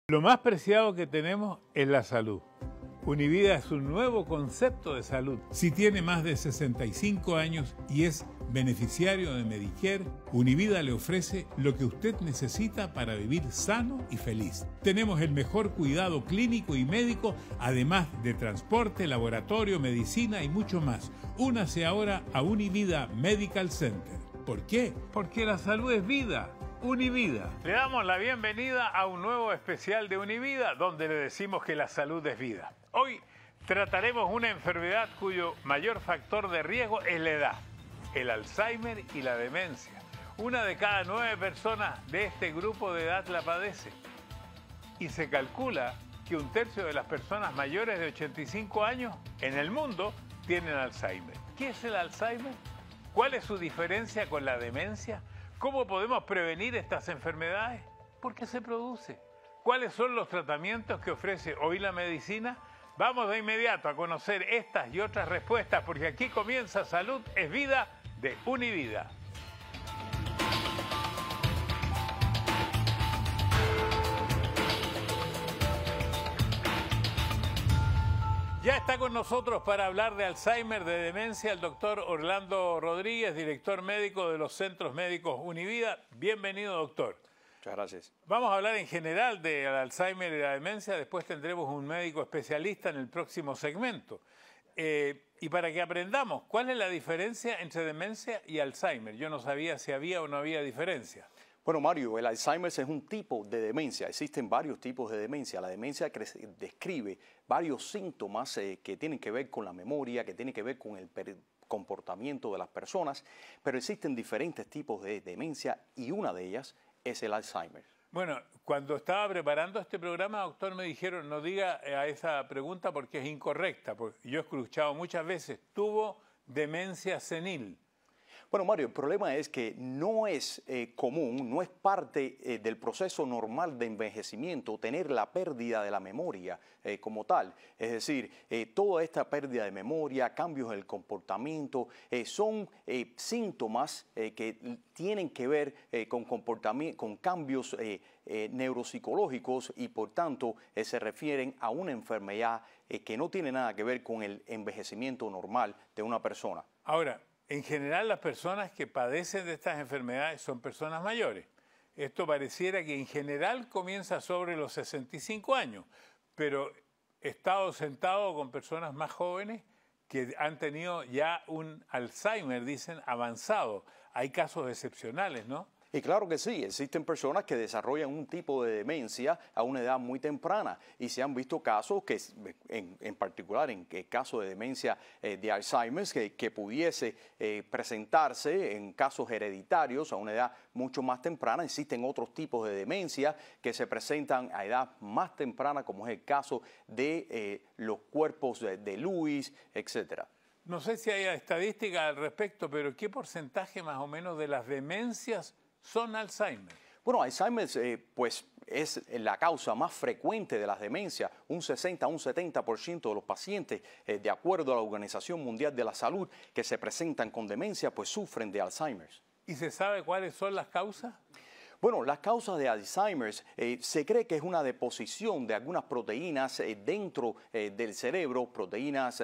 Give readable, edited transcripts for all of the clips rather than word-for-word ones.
Lo más preciado que tenemos es la salud. Univida es un nuevo concepto de salud. Si tiene más de 65 años y es beneficiario de Medicare, Univida le ofrece lo que usted necesita para vivir sano y feliz. Tenemos el mejor cuidado clínico y médico, además de transporte, laboratorio, medicina y mucho más. Únase ahora a Univida Medical Center. ¿Por qué? Porque la salud es vida. Univida. Le damos la bienvenida a un nuevo especial de Univida, donde le decimos que la salud es vida. Hoy trataremos una enfermedad cuyo mayor factor de riesgo es la edad, el Alzheimer y la demencia. Una de cada 9 personas de este grupo de edad la padece. Y se calcula que 1/3 de las personas mayores de 85 años en el mundo tienen Alzheimer. ¿Qué es el Alzheimer? ¿Cuál es su diferencia con la demencia? ¿Cómo podemos prevenir estas enfermedades? ¿Por qué se produce? ¿Cuáles son los tratamientos que ofrece hoy la medicina? Vamos de inmediato a conocer estas y otras respuestas, porque aquí comienza Salud es Vida de Univida. Ya está con nosotros para hablar de Alzheimer, de demencia, el doctor Orlando Rodríguez, director médico de los Centros Médicos Univida. Bienvenido, doctor. Muchas gracias. Vamos a hablar en general del Alzheimer y la demencia, después tendremos un médico especialista en el próximo segmento. Y para que aprendamos, ¿cuál es la diferencia entre demencia y Alzheimer? Yo no sabía si había o no había diferencia. Bueno, Mario, el Alzheimer es un tipo de demencia. Existen varios tipos de demencia. La demencia describe varios síntomas que tienen que ver con la memoria, que tienen que ver con el comportamiento de las personas, pero existen diferentes tipos de demencia y una de ellas es el Alzheimer. Bueno, cuando estaba preparando este programa, doctor, me dijeron no diga a esa pregunta porque es incorrecta. Porque yo he escuchado muchas veces, tuvo demencia senil. Bueno, Mario, el problema es que no es común, no es parte del proceso normal de envejecimiento tener la pérdida de la memoria como tal. Es decir, toda esta pérdida de memoria, cambios en el comportamiento, son síntomas que tienen que ver con comportamiento, con cambios neuropsicológicos y por tanto se refieren a una enfermedad que no tiene nada que ver con el envejecimiento normal de una persona. Ahora, en general, las personas que padecen de estas enfermedades son personas mayores. Esto pareciera que en general comienza sobre los 65 años, pero he estado sentado con personas más jóvenes que han tenido ya un Alzheimer, dicen, avanzado. Hay casos excepcionales, ¿no? Y claro que sí, existen personas que desarrollan un tipo de demencia a una edad muy temprana y se han visto casos que, en particular en el caso de demencia de Alzheimer, que pudiese presentarse en casos hereditarios a una edad mucho más temprana. Existen otros tipos de demencia que se presentan a edad más temprana, como es el caso de los cuerpos de Lewis, etcétera. No sé si hay estadísticas al respecto, pero ¿qué porcentaje más o menos de las demencias son Alzheimer? Bueno, Alzheimer pues es la causa más frecuente de las demencias. Un 60 a un 70% de los pacientes, de acuerdo a la Organización Mundial de la Salud, que se presentan con demencia, pues sufren de Alzheimer. ¿Y se sabe cuáles son las causas? Bueno, las causas de Alzheimer se cree que es una deposición de algunas proteínas dentro del cerebro, proteínas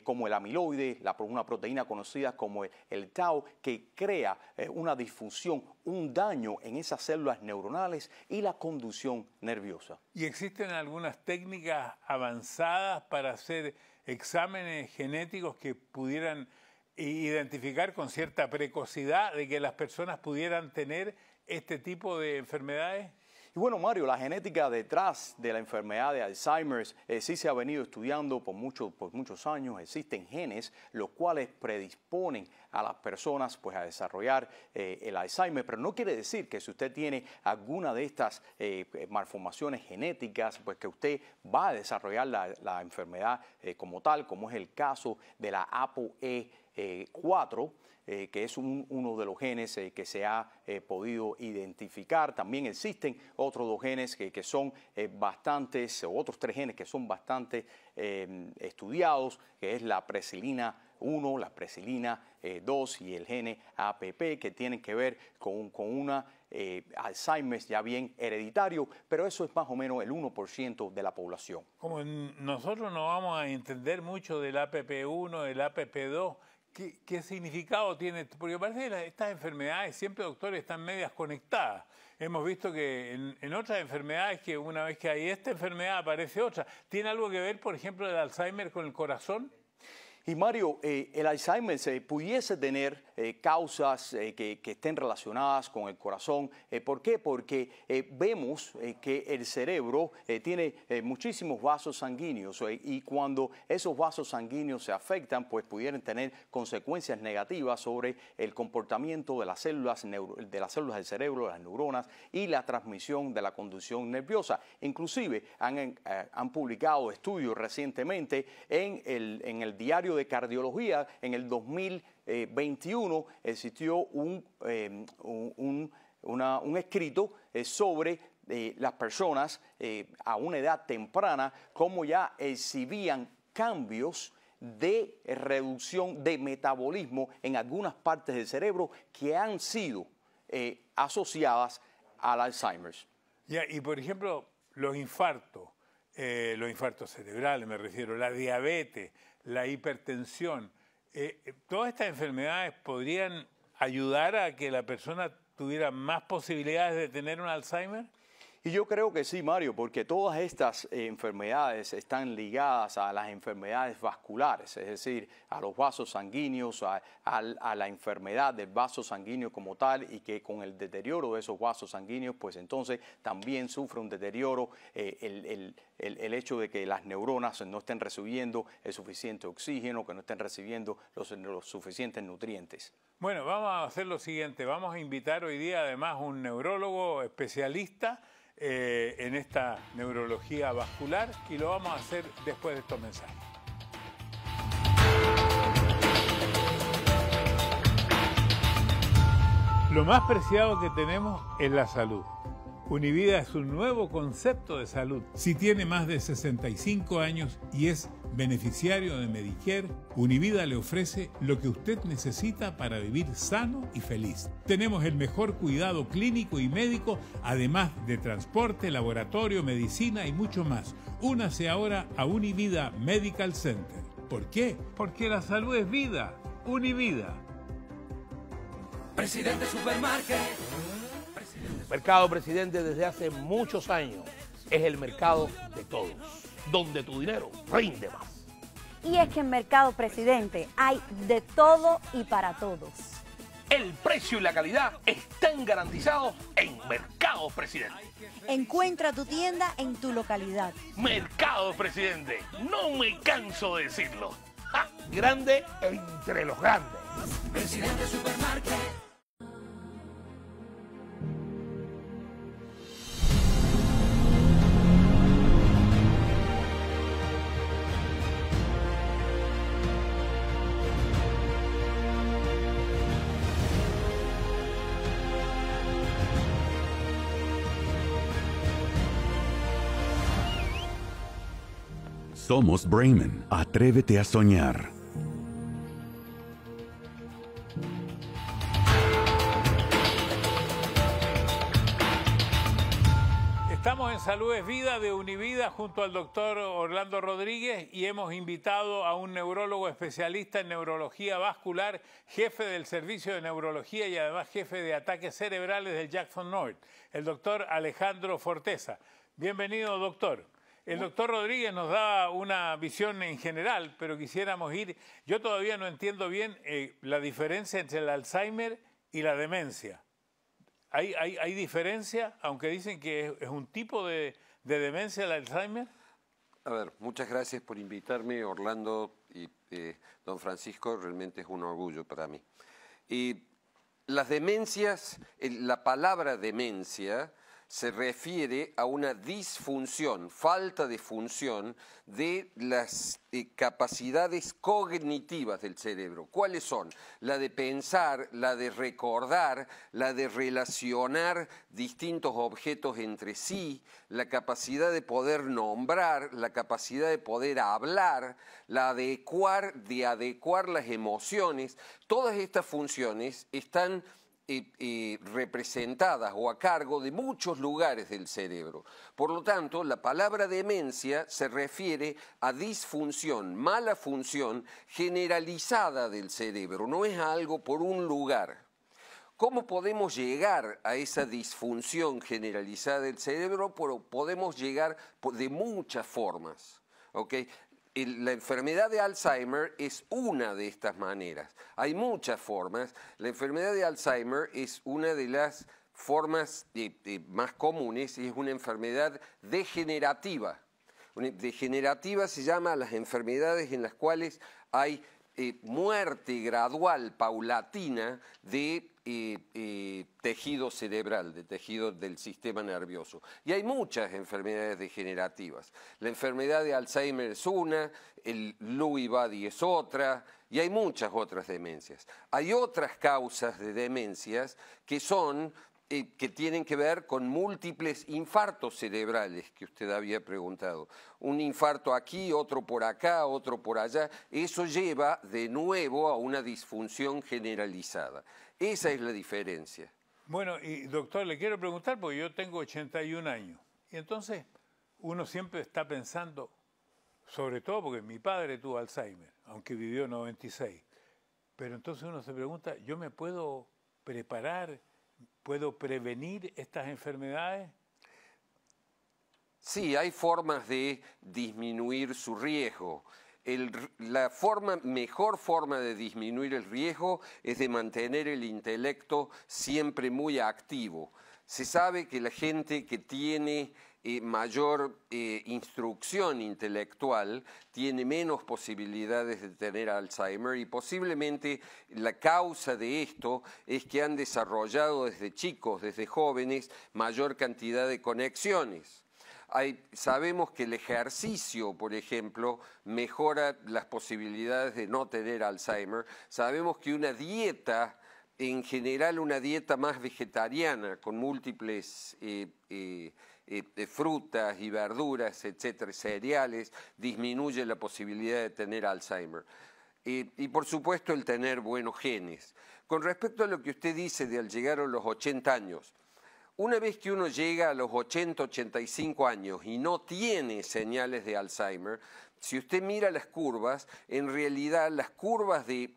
como el amiloide, una proteína conocida como el tau, que crea una disfunción, un daño en esas células neuronales y la conducción nerviosa. ¿Y existen algunas técnicas avanzadas para hacer exámenes genéticos que pudieran identificar con cierta precocidad de que las personas pudieran tener este tipo de enfermedades? Y bueno, Mario, la genética detrás de la enfermedad de Alzheimer sí se ha venido estudiando por muchos años. Existen genes los cuales predisponen a las personas pues, a desarrollar el Alzheimer, pero no quiere decir que si usted tiene alguna de estas malformaciones genéticas, pues que usted va a desarrollar la enfermedad como tal, como es el caso de la ApoE4, que es uno de los genes que se ha podido identificar. También existen otros 2 genes que son bastantes, o otros 3 genes que son bastante estudiados, que es la presilina 1, la presilina 2 y el gene APP, que tienen que ver con una Alzheimer ya bien hereditario, pero eso es más o menos el 1% de la población. Como nosotros no vamos a entender mucho del APP1, del APP2, ¿qué significado tiene? Porque parece que estas enfermedades siempre, doctor, están medias conectadas. Hemos visto que en otras enfermedades, que una vez que hay esta enfermedad aparece otra. ¿Tiene algo que ver, por ejemplo, el Alzheimer con el corazón? Y Mario, el Alzheimer pudiese tener causas que estén relacionadas con el corazón. ¿Por qué? Porque vemos que el cerebro tiene muchísimos vasos sanguíneos y cuando esos vasos sanguíneos se afectan, pues pudieran tener consecuencias negativas sobre el comportamiento de las células del cerebro, de las neuronas y la transmisión de la conducción nerviosa. Inclusive han publicado estudios recientemente en el diario de cardiología. En el 2021 existió un escrito sobre las personas a una edad temprana, cómo ya exhibían cambios de reducción de metabolismo en algunas partes del cerebro que han sido asociadas al Alzheimer. Y por ejemplo, los infartos cerebrales me refiero, la diabetes, la hipertensión, todas estas enfermedades podrían ayudar a que la persona tuviera más posibilidades de tener un Alzheimer. Y yo creo que sí, Mario, porque todas estas enfermedades están ligadas a las enfermedades vasculares, es decir, a los vasos sanguíneos, a la enfermedad del vaso sanguíneo como tal, y que con el deterioro de esos vasos sanguíneos, pues entonces también sufre un deterioro el hecho de que las neuronas no estén recibiendo el suficiente oxígeno, que no estén recibiendo los suficientes nutrientes. Bueno, vamos a hacer lo siguiente, vamos a invitar hoy día además un neurólogo especialista en esta neurología vascular y lo vamos a hacer después de estos mensajes. Lo más preciado que tenemos es la salud. Univida es un nuevo concepto de salud. Si tiene más de 65 años y es beneficiario de Medicare, Univida le ofrece lo que usted necesita para vivir sano y feliz. Tenemos el mejor cuidado clínico y médico, además de transporte, laboratorio, medicina y mucho más. Únase ahora a Univida Medical Center. ¿Por qué? Porque la salud es vida. Univida. Presidente Supermarket. Mercado Presidente desde hace muchos años es el mercado de todos, donde tu dinero rinde más. Y es que en Mercado Presidente hay de todo y para todos. El precio y la calidad están garantizados en Mercado Presidente. Encuentra tu tienda en tu localidad. Mercado Presidente, no me canso de decirlo. ¡Ja! Grande entre los grandes. Presidente Supermarket. Somos Brayman. Atrévete a soñar. Estamos en Salud es Vida de Univida junto al doctor Orlando Rodríguez y hemos invitado a un neurólogo especialista en neurología vascular, jefe del servicio de neurología y además jefe de ataques cerebrales del Jackson North, el doctor Alejandro Forteza. Bienvenido, doctor. El doctor Rodríguez nos da una visión en general, pero quisiéramos ir... Yo todavía no entiendo bien la diferencia entre el Alzheimer y la demencia. ¿Hay diferencia, aunque dicen que es un tipo de demencia el Alzheimer? A ver, muchas gracias por invitarme, Orlando y don Francisco, realmente es un orgullo para mí. Y las demencias, la palabra demencia se refiere a una disfunción, falta de función de las capacidades cognitivas del cerebro. ¿Cuáles son? La de pensar, la de recordar, la de relacionar distintos objetos entre sí, la capacidad de poder nombrar, la capacidad de poder hablar, de adecuar las emociones. Todas estas funciones están representadas o a cargo de muchos lugares del cerebro. Por lo tanto, la palabra demencia se refiere a disfunción, mala función generalizada del cerebro, no es algo por un lugar. ¿Cómo podemos llegar a esa disfunción generalizada del cerebro? Podemos llegar de muchas formas, ¿ok? La enfermedad de Alzheimer es una de estas maneras. Hay muchas formas. La enfermedad de Alzheimer es una de las formas más comunes y es una enfermedad degenerativa. Degenerativa se llama a las enfermedades en las cuales hay muerte gradual, paulatina, de tejido cerebral, de tejido del sistema nervioso. Y hay muchas enfermedades degenerativas. La enfermedad de Alzheimer es una, el Lewy body es otra, y hay muchas otras demencias. Hay otras causas de demencias que son que tienen que ver con múltiples infartos cerebrales que usted había preguntado. Un infarto aquí, otro por acá, otro por allá. Eso lleva de nuevo a una disfunción generalizada. Esa es la diferencia. Bueno, y doctor, le quiero preguntar, porque yo tengo 81 años. Y entonces uno siempre está pensando, sobre todo porque mi padre tuvo Alzheimer, aunque vivió 96. Pero entonces uno se pregunta, ¿yo me puedo preparar? ¿Puedo prevenir estas enfermedades? Sí, hay formas de disminuir su riesgo. La mejor forma de disminuir el riesgo es de mantener el intelecto siempre muy activo. Se sabe que la gente que tiene mayor instrucción intelectual tiene menos posibilidades de tener Alzheimer y posiblemente la causa de esto es que han desarrollado desde chicos, desde jóvenes, mayor cantidad de conexiones. Sabemos que el ejercicio, por ejemplo, mejora las posibilidades de no tener Alzheimer. Sabemos que una dieta, en general una dieta más vegetariana, con múltiples frutas y verduras, etcétera, cereales, disminuye la posibilidad de tener Alzheimer. Y por supuesto el tener buenos genes. Con respecto a lo que usted dice de al llegar a los 80 años, una vez que uno llega a los 80, 85 años y no tiene señales de Alzheimer, si usted mira las curvas, en realidad las curvas de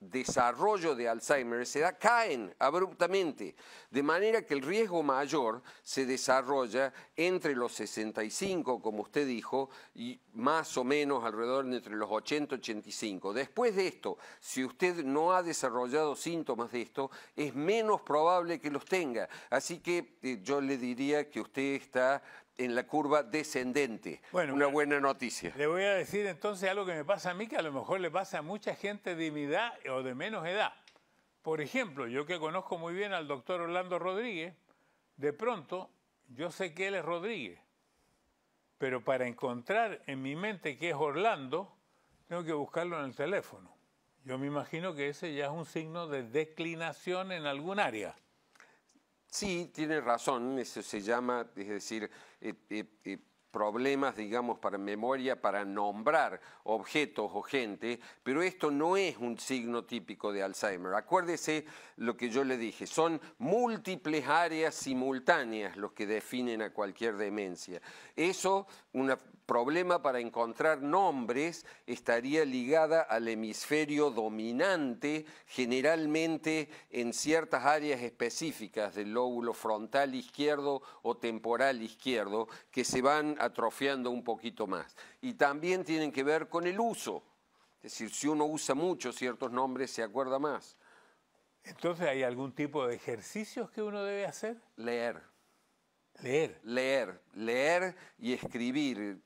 desarrollo de Alzheimer caen abruptamente, de manera que el riesgo mayor se desarrolla entre los 65, como usted dijo, y más o menos alrededor entre los 80 y 85. Después de esto, si usted no ha desarrollado síntomas de esto, es menos probable que los tenga. Así que yo le diría que usted está en la curva descendente. Bueno, una buena noticia. Le voy a decir entonces algo que me pasa a mí, que a lo mejor le pasa a mucha gente de mi edad o de menos edad. Por ejemplo, yo que conozco muy bien al doctor Orlando Rodríguez, de pronto yo sé que él es Rodríguez, pero para encontrar en mi mente que es Orlando, tengo que buscarlo en el teléfono. Yo me imagino que ese ya es un signo de declinación en algún área. Sí, tiene razón, eso se llama, es decir, problemas, digamos, para memoria, para nombrar objetos o gente, pero esto no es un signo típico de Alzheimer. Acuérdese lo que yo le dije, son múltiples áreas simultáneas los que definen a cualquier demencia. Eso, un problema para encontrar nombres, estaría ligada al hemisferio dominante, generalmente en ciertas áreas específicas del lóbulo frontal izquierdo o temporal izquierdo, que se van atrofiando un poquito más. Y también tienen que ver con el uso. Es decir, si uno usa mucho ciertos nombres, se acuerda más. Entonces, ¿hay algún tipo de ejercicios que uno debe hacer? Leer. Leer. Leer y escribir,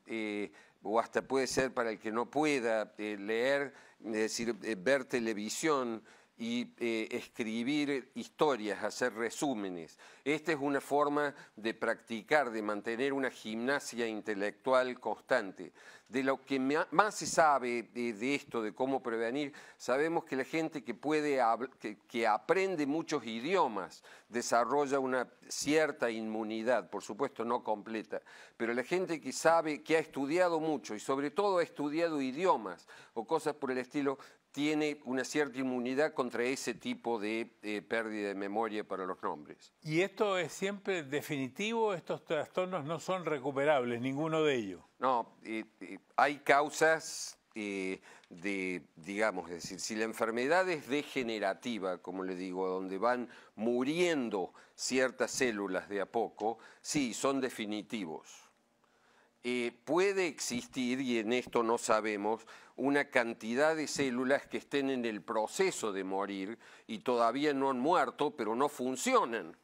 o hasta puede ser para el que no pueda leer, es decir, ver televisión, y escribir historias, hacer resúmenes. Esta es una forma de practicar, de mantener una gimnasia intelectual constante. De lo que más se sabe de esto, de cómo prevenir, sabemos que la gente que aprende muchos idiomas desarrolla una cierta inmunidad, por supuesto no completa, pero la gente que sabe, que ha estudiado mucho y sobre todo ha estudiado idiomas o cosas por el estilo, tiene una cierta inmunidad contra ese tipo de pérdida de memoria para los nombres. ¿Y esto es siempre definitivo? ¿Estos trastornos no son recuperables, ninguno de ellos? No, hay causas digamos, es decir, si la enfermedad es degenerativa, como le digo, donde van muriendo ciertas células de a poco, sí, son definitivos. Puede existir, y en esto no sabemos, una cantidad de células que estén en el proceso de morir y todavía no han muerto, pero no funcionan.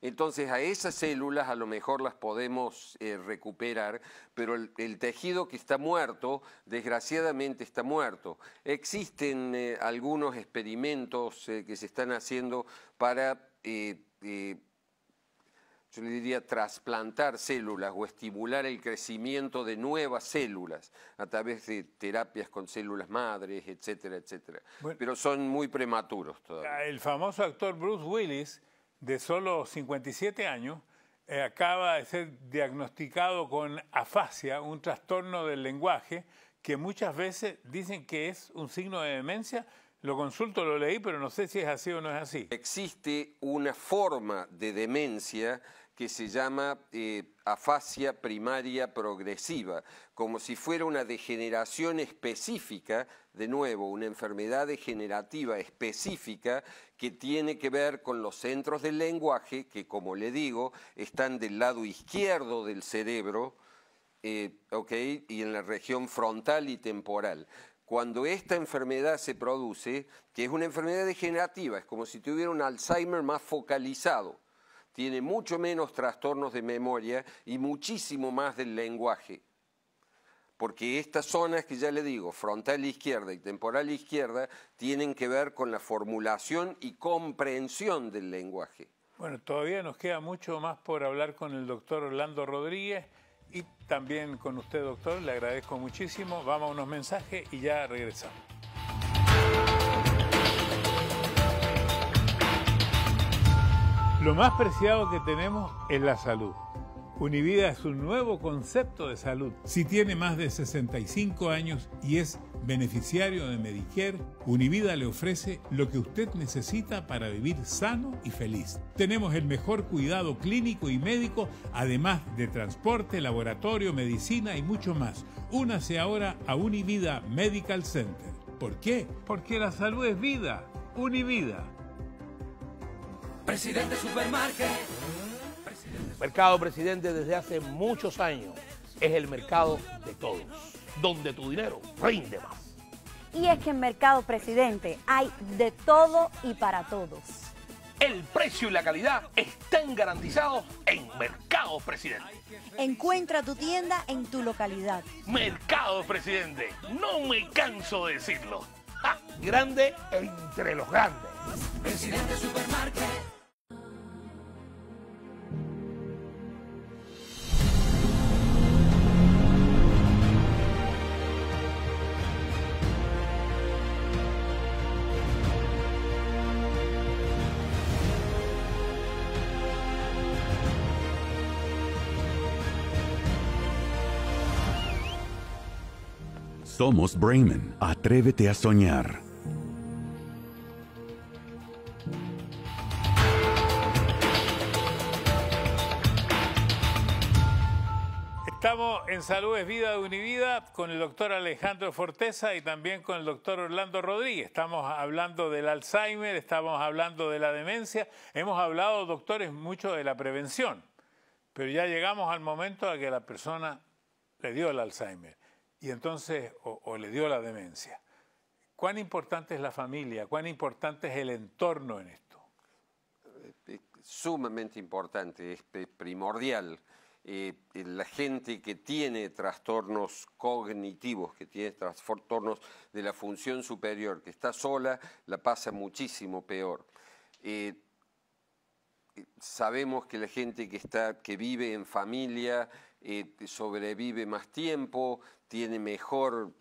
Entonces a esas células a lo mejor las podemos recuperar, pero el tejido que está muerto, desgraciadamente está muerto. Existen algunos experimentos que se están haciendo para yo le diría trasplantar células o estimular el crecimiento de nuevas células a través de terapias con células madres, etcétera, etcétera. Bueno, pero son muy prematuros todavía. El famoso actor Bruce Willis, de solo 57 años, acaba de ser diagnosticado con afasia, un trastorno del lenguaje, que muchas veces dicen que es un signo de demencia. Lo consulto, lo leí, pero no sé si es así o no es así. Existe una forma de demencia que se llama afasia primaria progresiva, como si fuera una degeneración específica, de nuevo, una enfermedad degenerativa específica que tiene que ver con los centros del lenguaje, que como le digo, están del lado izquierdo del cerebro, ¿okay? Y en la región frontal y temporal. Cuando esta enfermedad se produce, que es una enfermedad degenerativa, es como si tuviera un Alzheimer más focalizado, tiene mucho menos trastornos de memoria y muchísimo más del lenguaje. Porque estas zonas que ya le digo, frontal izquierda y temporal izquierda, tienen que ver con la formulación y comprensión del lenguaje. Bueno, todavía nos queda mucho más por hablar con el doctor Orlando Rodríguez y también con usted, doctor. Le agradezco muchísimo. Vamos a unos mensajes y ya regresamos. Lo más preciado que tenemos es la salud. Univida es un nuevo concepto de salud. Si tiene más de 65 años y es beneficiario de Medicare, Univida le ofrece lo que usted necesita para vivir sano y feliz. Tenemos el mejor cuidado clínico y médico, además de transporte, laboratorio, medicina y mucho más. Únase ahora a Univida Medical Center. ¿Por qué? Porque la salud es vida. Univida. Presidente Supermarket. Mercado Presidente desde hace muchos años es el mercado de todos, donde tu dinero rinde más. Y es que en Mercado Presidente hay de todo y para todos. El precio y la calidad están garantizados en Mercado Presidente. Encuentra tu tienda en tu localidad. Mercado Presidente, no me canso de decirlo. ¡Ja! Grande entre los grandes. Presidente Supermarket. Somos Braman. Atrévete a soñar. Estamos en Salud es Vida de Univida con el doctor Alejandro Forteza y también con el doctor Orlando Rodríguez. Estamos hablando del Alzheimer, estamos hablando de la demencia. Hemos hablado, doctores, mucho de la prevención, pero ya llegamos al momento a que la persona le dio el Alzheimer y entonces o le dio la demencia. ¿Cuán importante es la familia? ¿Cuán importante es el entorno en esto? Sumamente importante, es primordial. La gente que tiene trastornos cognitivos, que tiene trastornos de la función superior, que está sola, la pasa muchísimo peor. Sabemos que la gente que vive en familia sobrevive más tiempo, tiene mejor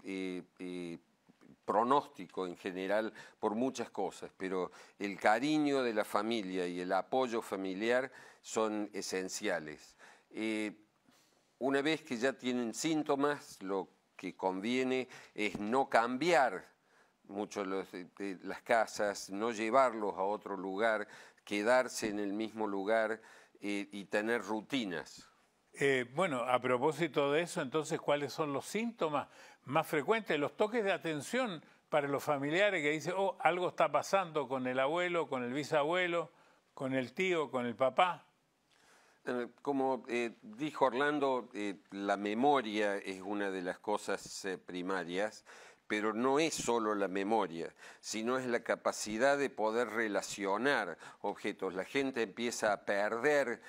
pronóstico en general por muchas cosas, pero el cariño de la familia y el apoyo familiar son esenciales. Una vez que ya tienen síntomas, lo que conviene es no cambiar mucho las casas, no llevarlos a otro lugar, quedarse en el mismo lugar y tener rutinas. Bueno, a propósito de eso, entonces, ¿cuáles son los síntomas más frecuentes? Los toques de atención para los familiares que dicen, oh, algo está pasando con el abuelo, con el bisabuelo, con el tío, con el papá. Como dijo Orlando, la memoria es una de las cosas primarias, pero no es solo la memoria, sino es la capacidad de poder relacionar objetos. La gente empieza a perder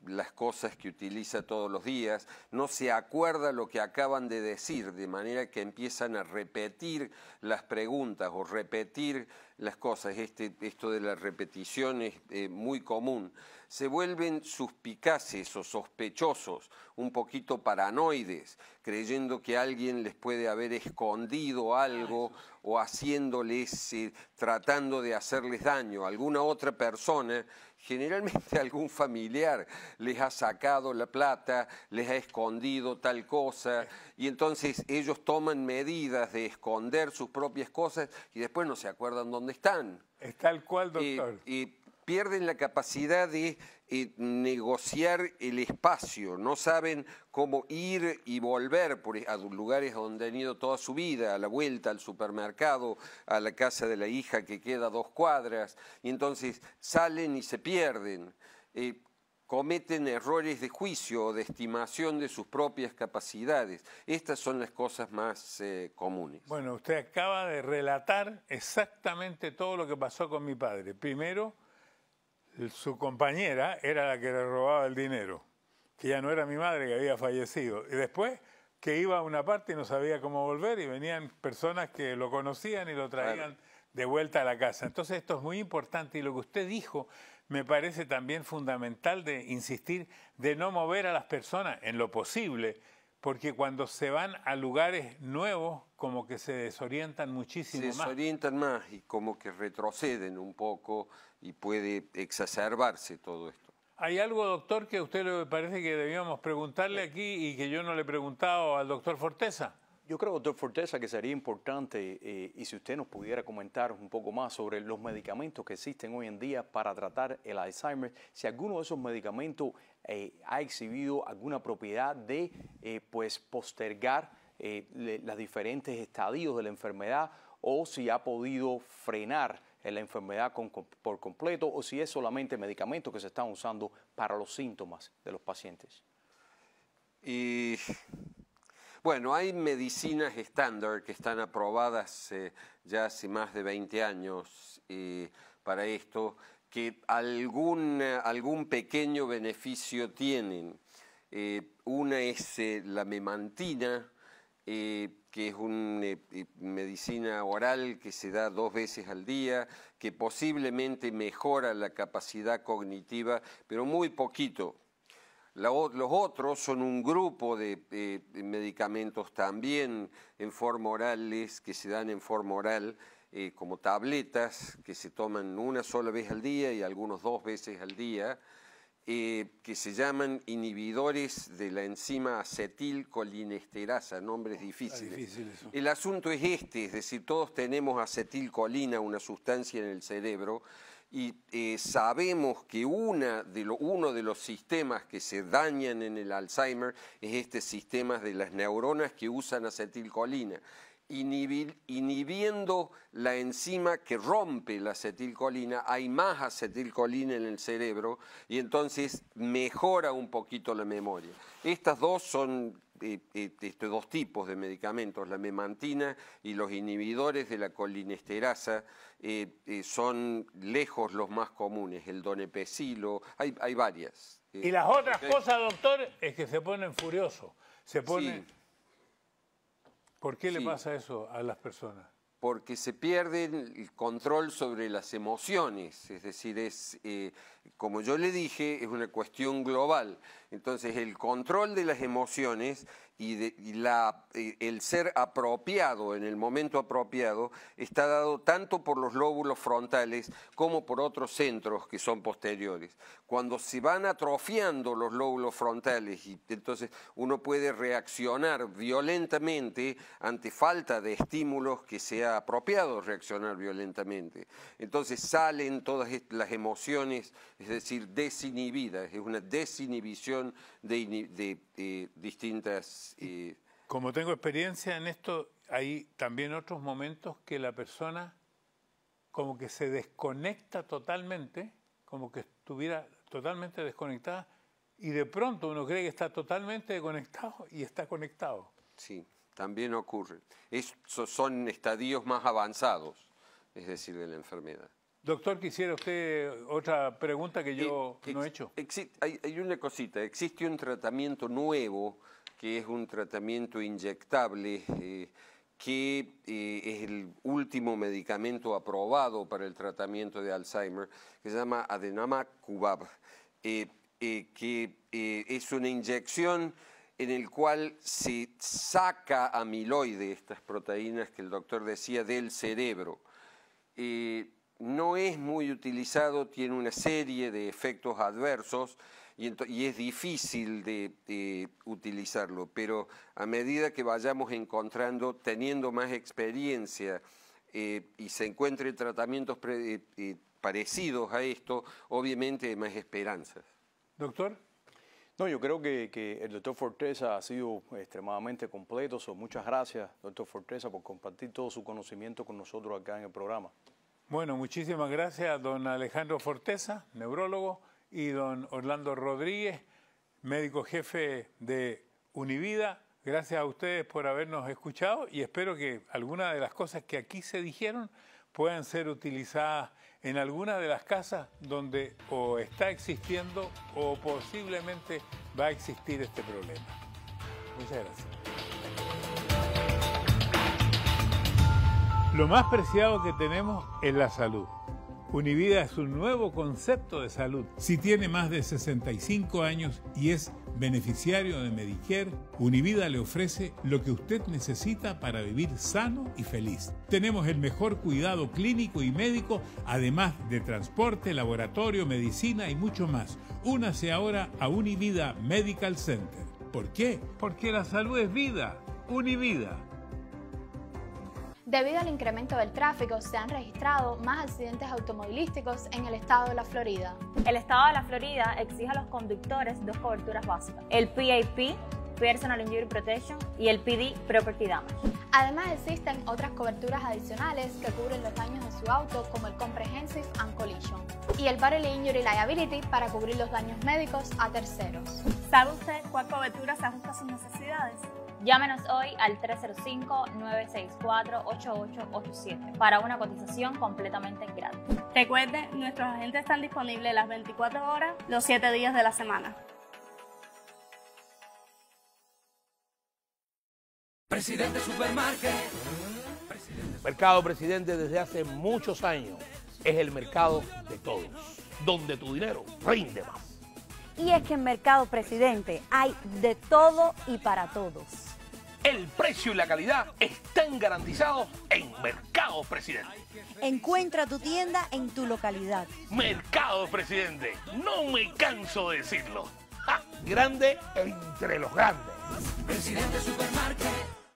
las cosas que utiliza todos los días, no se acuerda lo que acaban de decir, de manera que empiezan a repetir las preguntas o repetir las cosas. Esto de la repetición es muy común. Se vuelven suspicaces o sospechosos, un poquito paranoides, creyendo que alguien les puede haber escondido algo o haciéndoles, tratando de hacerles daño. Alguna otra persona, generalmente algún familiar, les ha sacado la plata, les ha escondido tal cosa, y entonces ellos toman medidas de esconder sus propias cosas y después no se acuerdan dónde están. Es tal cual, doctor. Pierden la capacidad de negociar el espacio, no saben cómo ir y volver a lugares donde han ido toda su vida, a la vuelta al supermercado, a la casa de la hija que queda a 2 cuadras, y entonces salen y se pierden. Cometen errores de juicio o de estimación de sus propias capacidades. Estas son las cosas más comunes. Bueno, usted acaba de relatar exactamente todo lo que pasó con mi padre. Primero, su compañera era la que le robaba el dinero, que ya no era mi madre, que había fallecido. Y después que iba a una parte y no sabía cómo volver y venían personas que lo conocían y lo traían de vuelta a la casa. Entonces esto es muy importante y lo que usted dijo me parece también fundamental de insistir, de no mover a las personas en lo posible, porque cuando se van a lugares nuevos como que se desorientan muchísimo más. Se desorientan más y como que retroceden un poco y puede exacerbarse todo esto. ¿Hay algo, doctor, que a usted le parece que debíamos preguntarle aquí y que yo no le he preguntado al doctor Forteza? Yo creo, doctor Forteza, que sería importante y si usted nos pudiera comentar un poco más sobre los medicamentos que existen hoy en día para tratar el Alzheimer, si alguno de esos medicamentos ha exhibido alguna propiedad de pues postergar los diferentes estadios de la enfermedad o si ha podido frenar la enfermedad por completo o si es solamente medicamentos que se están usando para los síntomas de los pacientes. Bueno, hay medicinas estándar que están aprobadas ya hace más de 20 años para esto, que algún pequeño beneficio tienen. Una es la memantina, que es una medicina oral que se da 2 veces al día, que posiblemente mejora la capacidad cognitiva, pero muy poquito. Los otros son un grupo de medicamentos también en forma orales, que se dan en forma oral, como tabletas que se toman una sola vez al día y algunos 2 veces al día, que se llaman inhibidores de la enzima acetilcolinesterasa, nombres difíciles. El asunto es es decir, todos tenemos acetilcolina, una sustancia en el cerebro, y sabemos que uno de los sistemas que se dañan en el Alzheimer es sistema de las neuronas que usan acetilcolina. Inhibiendo la enzima que rompe la acetilcolina, hay más acetilcolina en el cerebro y entonces mejora un poquito la memoria. Estas dos son estos 2 tipos de medicamentos, la memantina y los inhibidores de la colinesterasa, son lejos los más comunes, el donepezilo, hay varias Y las otras cosas, doctor, es que se ponen furiosos. Se ponen... Sí. ¿Por qué le Sí. pasa eso a las personas? Porque se pierde el control sobre las emociones, es decir, como yo le dije, es una cuestión global. Entonces, el control de las emociones el ser apropiado en el momento apropiado está dado tanto por los lóbulos frontales como por otros centros que son posteriores. Cuando se van atrofiando los lóbulos frontales, y entonces uno puede reaccionar violentamente ante falta de estímulos que sea apropiado reaccionar violentamente. Entonces salen todas las emociones, es decir, desinhibidas, es una desinhibición de distintas... Como tengo experiencia en esto, hay también otros momentos que la persona como que se desconecta totalmente, como que estuviera totalmente desconectada, y de pronto uno cree que está totalmente desconectado y está conectado. Sí, también ocurre. Esos son estadios más avanzados, es decir, de la enfermedad. Doctor, quisiera usted otra pregunta que yo no he hecho. Hay una cosita, existe un tratamiento nuevo que es un tratamiento inyectable que es el último medicamento aprobado para el tratamiento de Alzheimer, que se llama Adenamacubab, que es una inyección en el cual se saca amiloide, estas proteínas que el doctor decía, del cerebro. No es muy utilizado, tiene una serie de efectos adversos y es difícil de utilizarlo, pero a medida que vayamos teniendo más experiencia y se encuentren tratamientos parecidos a esto, obviamente hay más esperanzas. Doctor. No, yo creo que el doctor Forteza ha sido extremadamente completo. Muchas gracias, doctor Forteza, por compartir todo su conocimiento con nosotros acá en el programa. Bueno, muchísimas gracias, don Alejandro Forteza, neurólogo, y don Orlando Rodríguez, médico jefe de Univida. Gracias a ustedes por habernos escuchado y espero que algunas de las cosas que aquí se dijeron puedan ser utilizadas en alguna de las casas donde o está existiendo o posiblemente va a existir este problema. Muchas gracias. Lo más preciado que tenemos es la salud. Univida es un nuevo concepto de salud. Si tiene más de 65 años y es beneficiario de Medicare, Univida le ofrece lo que usted necesita para vivir sano y feliz. Tenemos el mejor cuidado clínico y médico, además de transporte, laboratorio, medicina y mucho más. Únase ahora a Univida Medical Center. ¿Por qué? Porque la salud es vida. Univida. Debido al incremento del tráfico, se han registrado más accidentes automovilísticos en el estado de la Florida. El estado de la Florida exige a los conductores dos coberturas básicas: el PAP, Personal Injury Protection, y el PD, Property Damage. Además, existen otras coberturas adicionales que cubren los daños de su auto, como el Comprehensive and Collision, y el Bodily Injury Liability para cubrir los daños médicos a terceros. ¿Sabe usted cuál cobertura se ajusta a sus necesidades? Llámenos hoy al 305-964-8887 para una cotización completamente gratis. Recuerde, nuestros agentes están disponibles las 24 horas, los 7 días de la semana. Presidente Supermarket. Mercado Presidente desde hace muchos años es el mercado de todos, donde tu dinero rinde más. Y es que en Mercado Presidente hay de todo y para todos. El precio y la calidad están garantizados en Mercado Presidente. Encuentra tu tienda en tu localidad. Mercado Presidente, no me canso de decirlo. ¡Ja! Grande entre los grandes. Presidente Supermarket.